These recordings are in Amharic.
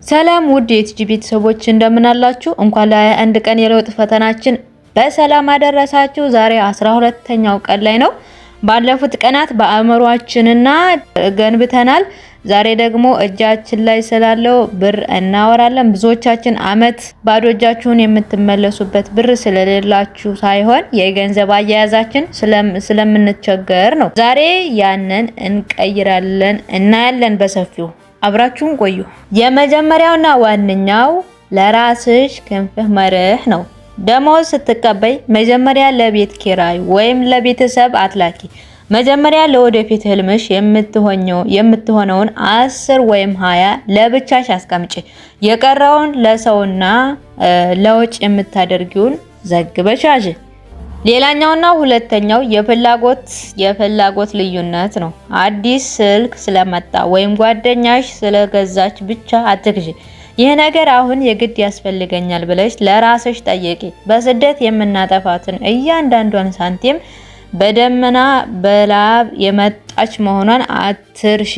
ሰላም ውድ የቲጂ ቤተሰቦች እንደምን አላችሁ? እንኳን ለ21 ቀን የለውጥ ፈተናችን በሰላም አደረሳችሁ። ዛሬ 12ኛው ቀን ላይ ነው። ባለፉት ቀናት በአእምሮአችንና ገንብተናል። ዛሬ ደግሞ እጃችን ላይ ስላለው ብር እናወራለን። ብዙዎቻችን አመት ባዶ እጃችሁን የምትመለሱበት ብር ስለሌላችሁ ሳይሆን የገንዘብ አያያዛችን ስለምንቸገር ነው። ዛሬ ያንን እንቀይራለን፣ እናያለን በሰፊው። አብራችሁን ቆዩ። የመጀመሪያውና ዋነኛው ለራስሽ ክንፍህ መርህ ነው። ደሞዝ ስትቀበይ መጀመሪያ ለቤት ኪራይ ወይም ለቤተሰብ አትላኪ። መጀመሪያ ለወደፊት ህልምሽ የምትሆነውን 10 ወይም 20 ለብቻሽ አስቀምጪ። የቀረውን ለሰውና ለውጭ የምታደርጊውን ዘግበሽ ያዥ። ሌላኛውና ሁለተኛው የፍላጎት ልዩነት ነው። አዲስ ስልክ ስለመጣ ወይም ጓደኛሽ ስለገዛች ብቻ አትግዢ። ይህ ነገር አሁን የግድ ያስፈልገኛል ብለሽ ለራስሽ ጠይቂ። በስደት የምናጠፋትን እያንዳንዷን ሳንቲም በደመና በላብ የመጣች መሆኗን አትርሺ።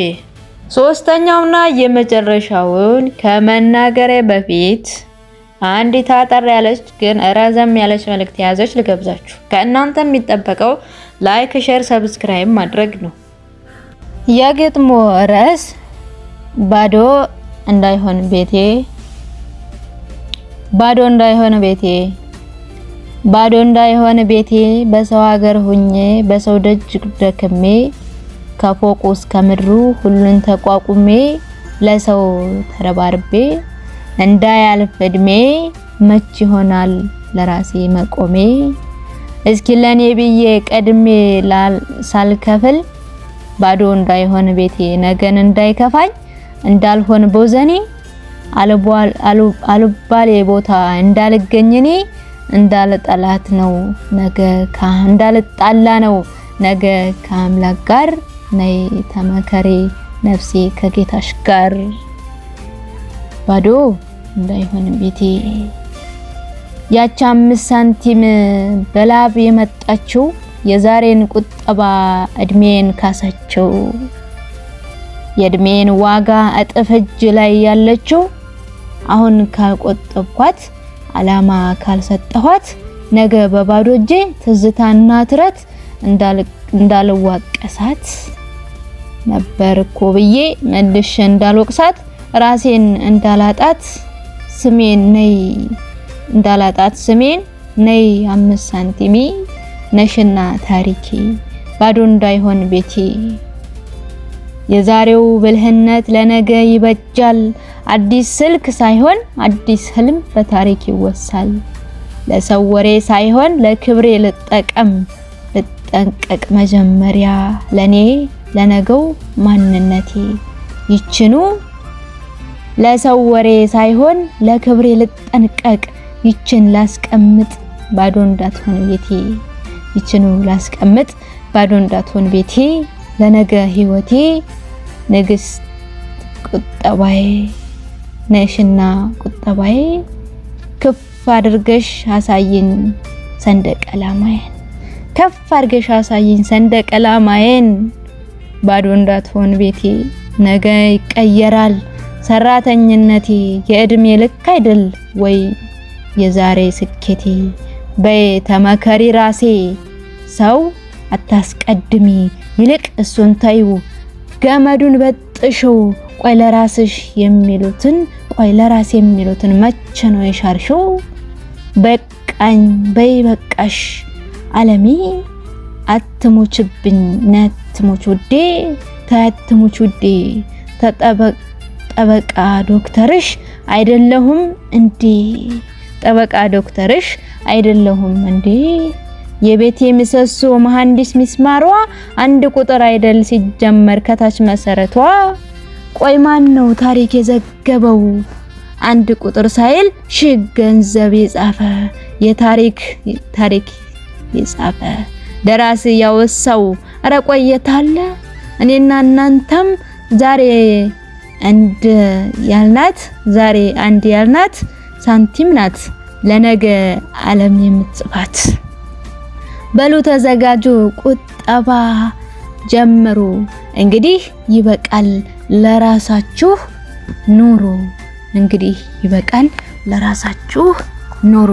ሶስተኛውና የመጨረሻውን ከመናገሬ በፊት አንዲት አጠር ያለች ግን ረዘም ያለች መልእክት የያዘች ልገብዛችሁ። ከእናንተ የሚጠበቀው ላይክ፣ ሼር፣ ሰብስክራይብ ማድረግ ነው። የግጥሙ ርዕስ ባዶ እንዳይሆን ቤቴ፣ ባዶ እንዳይሆን ቤቴ፣ ባዶ እንዳይሆን ቤቴ፣ በሰው ሀገር ሁኜ በሰው ደጅ ደክሜ ከፎቁ እስከ ምድሩ ሁሉን ተቋቁሜ ለሰው ተረባርቤ እንዳያልፍ እድሜ መች ይሆናል ለራሴ መቆሜ። እስኪ ለኔ ብዬ ቀድሜ ሳልከፍል ባዶ እንዳይሆን ቤቴ፣ ነገን እንዳይከፋኝ እንዳልሆን ቦዘኔ፣ አልባሌ ቦታ እንዳልገኝኔ፣ እንዳልጣላ ነው ነገ ከአምላክ ጋር ነይ ተመከሬ ነፍሴ ከጌታሽ ጋር። ባዶ እንዳይሆን ቤቴ። ያቺ 5 ሳንቲም በላብ የመጣችው የዛሬን ቁጠባ እድሜን ካሳቸው። የእድሜን ዋጋ እጥፍ እጅ ላይ ያለችው አሁን ካልቆጠብኳት አላማ ካልሰጠኋት ነገ በባዶ እጄ ትዝታና ትረት እንዳልዋቀሳት ነበር እኮ ብዬ መልሼ እንዳልወቅሳት ራሴን እንዳላጣት ስሜን ነይ 5 ሳንቲሜ ነሽና ታሪኬ። ባዶ እንዳይሆን ቤቴ። የዛሬው ብልህነት ለነገ ይበጃል። አዲስ ስልክ ሳይሆን አዲስ ህልም በታሪክ ይወሳል። ለሰው ወሬ ሳይሆን ለክብሬ ልጠንቀቅ መጀመሪያ ለኔ ለነገው ማንነቴ። ይችኑ ለሰው ወሬ ሳይሆን ለክብሬ ልጠንቀቅ፣ ይችን ላስቀምጥ ባዶ እንዳትሆን ቤቴ። ይችኑ ላስቀምጥ ባዶ እንዳትሆን ቤቴ። ለነገ ህይወቴ ንግስት ቁጠባዬ ነሽና ቁጠባዬ። ከፍ አድርገሽ አሳይኝ ሰንደቅ ዓላማዬን፣ ከፍ አድርገሽ አሳይኝ ሰንደቅ ዓላማዬን። ባዶ እንዳትሆን ቤቴ። ነገ ይቀየራል ሰራተኝነቴ፣ የእድሜ ልክ አይደል ወይ የዛሬ ስኬቴ። በይ ተመከሪ ራሴ፣ ሰው አታስቀድሚ ይልቅ እሱን ታዩ። ገመዱን በጥሽው ቆይ ለራስ የሚሉትን መቼ ነው የሻርሽው? በቃኝ በይ በቃሽ ዓለሜ፣ አትሞችብኝ ነትሞች ውዴ፣ ተያትሞች ውዴ። ጠበቃ ዶክተርሽ አይደለሁም እንዴ? ጠበቃ ዶክተርሽ አይደለሁም እንዴ? የቤቴ ምሰሶ መሐንዲስ ሚስማሯ አንድ ቁጥር አይደል ሲጀመር ከታች መሰረቷ? ቆይ ማን ነው ታሪክ የዘገበው አንድ ቁጥር ሳይል ሺህ ገንዘብ የጻፈ? የታሪክ የጻፈ ደራሲ ያወሳው ኧረ ቆየታለ። እኔና እናንተም ዛሬ አንድ ያልናት ሳንቲም ናት ለነገ ዓለም የምትጽፋት። በሉ ተዘጋጁ፣ ቁጠባ ጀምሩ። እንግዲህ ይበቃል፣ ለራሳችሁ ኑሩ። እንግዲህ ይበቃል። ለራሳችሁ ኑሩ።